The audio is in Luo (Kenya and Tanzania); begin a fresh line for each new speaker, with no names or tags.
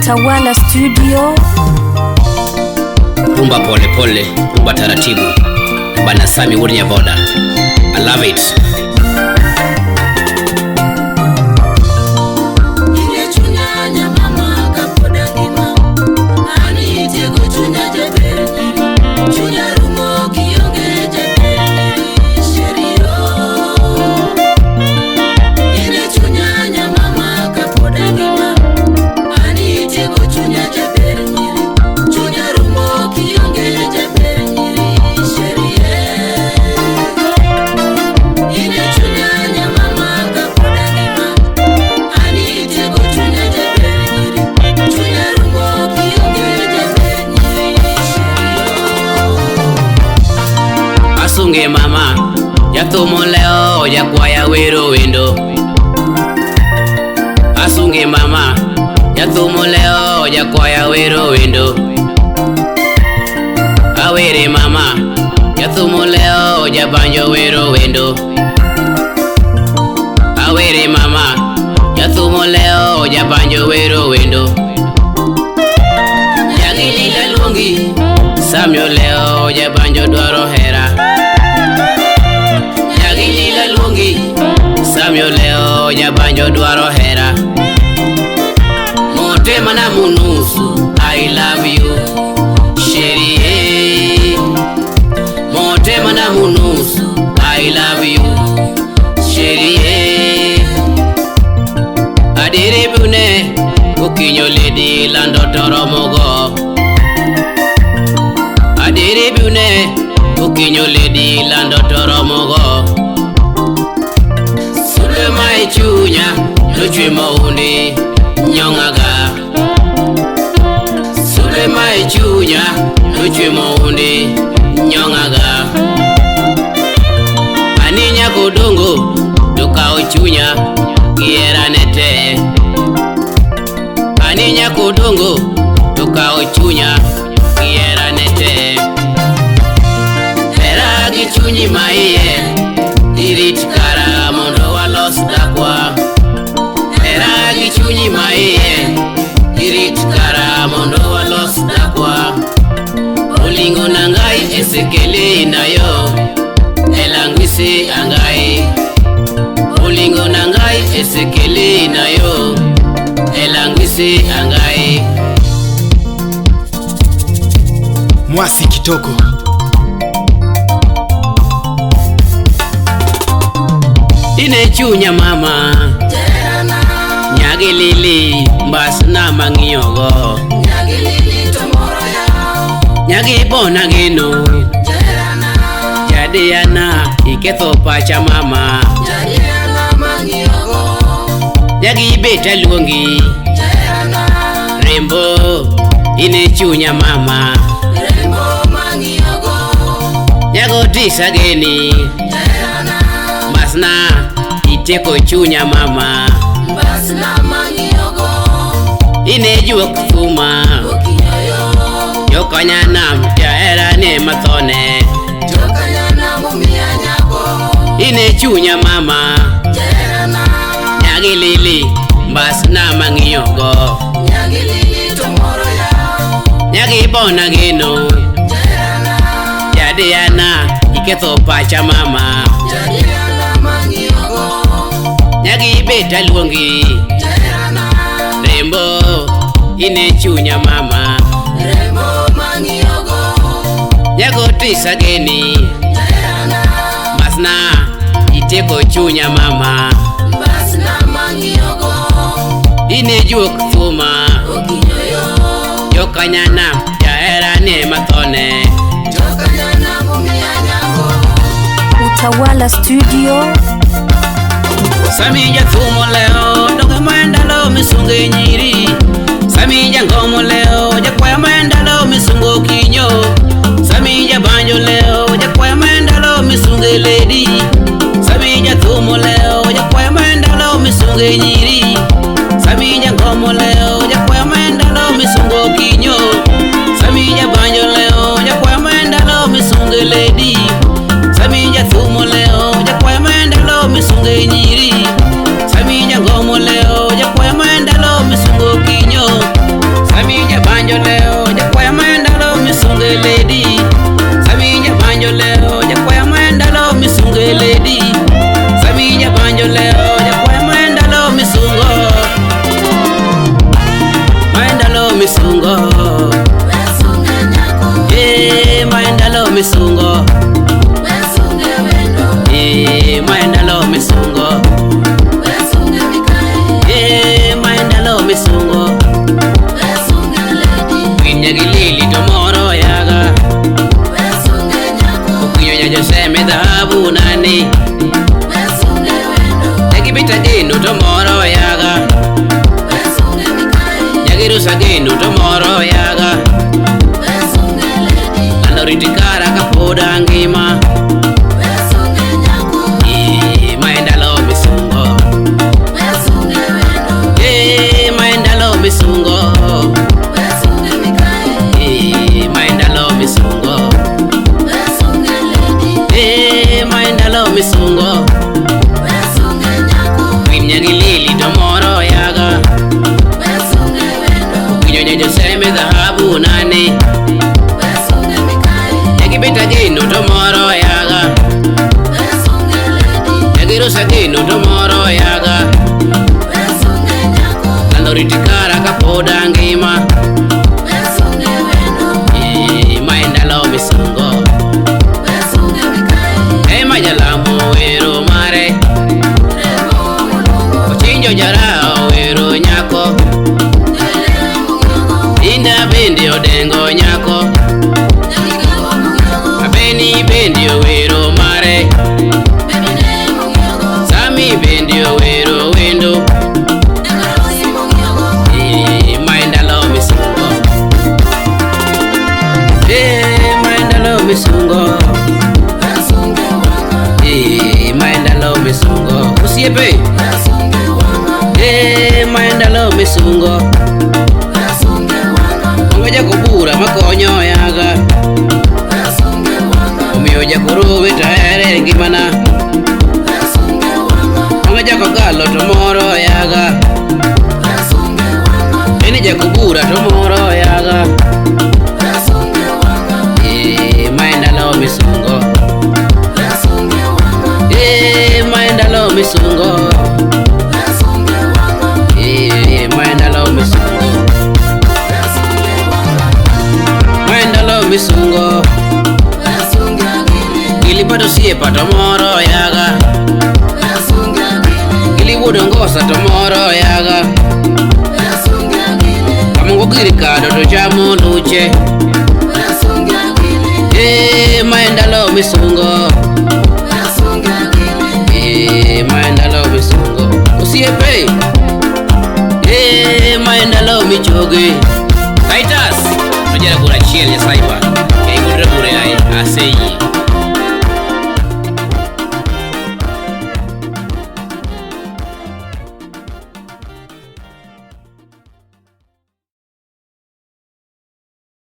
Utawala Studio.
Rumba pole pole, rumba taratibu. Bana Sami Wurnya Voda. I love it. Asunge mama, yathumo leo yakwaya wero wendo. Asunge mama, yathumo leo yakwaya wero wendo. Awere mama, yathumo leo jabanjo wero wendo. Awere mama, yathumo leo jabanjo wero wendo. Yagilile lungi, Samyo leo jabanjo dwaro hera. Yagilile lungi, Samyo leo jabanjo dwaro hera. Motema na munusu, I love you, Sherie. Motema na munusu, I love you, Sherie. Adiri bune, kukinyo ledi lando toro mogo. Adiri bune, kukinyo ledi lando toro mogo. Sule mai chunya, nuchwe maundi, nyongaga. Sule mai chunya, nuchwe maundi, nyongaga. Aninya kudungu, duka uchunya, kiera nete. Aninya kudungu, duka uchunya, kiera nete. Hera gichunyi maiye, dirit kara mondo walos dakwa. Hera gichunyi maiye, dirit kara mondo walos dakwa. Olingo nangai esekele inayo, elangwisi angai. Olingo nangai esekele inayo, elangwisi angai.
Mwasi kitoko.
Ine chunya mama, nyagilili mbasna mangiogo.
Nyagilili tomoro yao,
Nyagibona geno, jadiana iketho pacha mama.
jadiana mangiogo,
Nyagibeta luongi,
jadiana
rembo. Ine chunya mama,
rembo mangiogo,
nyagotisa geni,
jadiana
mbasna iteko chunya mama.
basna mangiogo,
Ine juok thuma,
okinyoyo,
yokanyanam jaera ne mathone.
jokanyana mumia nyako,
Ine chunya mama,
jadiana
nyagilili mbasna mangiogo.
nyagilili tomoro yao,
Nyagibona geno,
jadiana
jadiana iketho pacha mama.
jadiana mangiogo,
Nyagibeta luongi,
jadiana
rembo. Ine chunya mama,
rembo mangiogo,
nyagotisa geni,
jadiana
mbasna iteko chunya mama.
basna mangiogo,
Ine juok thuma,
okinyoyo,
yokanyanam jaera ne mathone.
jokanyana mumia nyako.
Utawala Studio.
Samija thumo leo, doge maendalo misunge nyiri. Samija ngomo leo, jakwaya maendalo misungo kinyo. Samija banjo leo, jakwaya maendalo misunge lady. Samija thumo leo, jakwaya maendalo misunge nyiri. Samija ngomo leo, jakwaya maendalo misungo kinyo. Samija banjo leo, jakwaya maendalo misunge lady. Samija thumo leo, jakwaya maendalo misunge nyiri. Samija ngomo leo, jakwaya maendalo misungo kinyo. misungo
Wesunge wendo,
maendalo misungo
wesunge mikai,
maendalo misungo
wesunge lady,
Winya gilili tomoro yaga
wesunge nyako,
Ukinyo nyajo seme dhahabu nani
wesunge wendo,
Nyagibita ginu tomoro yaga
wesunge mikai,
Nyagirusa ginu tomoro yaga
wesunge lady,
Andoritikara kapoda ngima
wesunge nyako,
maendalo misungo
wesunge wendo,
maendalo misungo
wesunge mikai,
maendalo misungo
wesunge lady,
maendalo misungo
wesunge nyako,
Winya gilili tomoro yaga
wesunge wendo,
Ukinyo nyajo seme dhahabu nani
wesunge mikai,
Nyagibita ginu tomoro yaga
wesunge lady,
Nyagirusa ginu tomoro yaga
wesunge nyako,
Andoritikara kapoda ngima
wesunge wendo,
maendalo misungo
wesunge mikai,
Majalamu wero mare
remo mulungu,
Ochinjo jarao wero nyako
nyalile munyogo,
Inda bendi odengo nyako
nyaligawa munyogo,
Abeni bendi wero mare
bebine munyogo,
Sami bendi wero wendo
nyagarosi munyogo,
maendalo misungo maendalo misungo
wesunge wanga,
maendalo misungo Usiepe
wesunge wanga,
maendalo misungo
wesunge wanga,
Ongo jakobura makonyo yaga
wesunge wanga,
Omiyo jakorowe taere ngimana
wesunge wanga,
Ongo jakogalo tomoro yaga
wesunge wanga,
Eni jakobura tomoro yaga
wesunge wanga,
maendalo misungo
wesunge wanga,
maendalo misungo
wesunge wanga,
maendalo misungo
wesunge wanga,
maendalo misungo
wesunge agili,
Gilipato siepa tomoro yaga
wesunge agili,
Gilibudo ngosa tomoro yaga
wesunge agili,
Kamungo girikado to chamo luche
wesunge agili,
maendalo misungo
wesunge agili,
maendalo misungo Usiepe maendalo michoge Titus Nojara kura chiel ya saiba Kaya kudra kure ay aseyi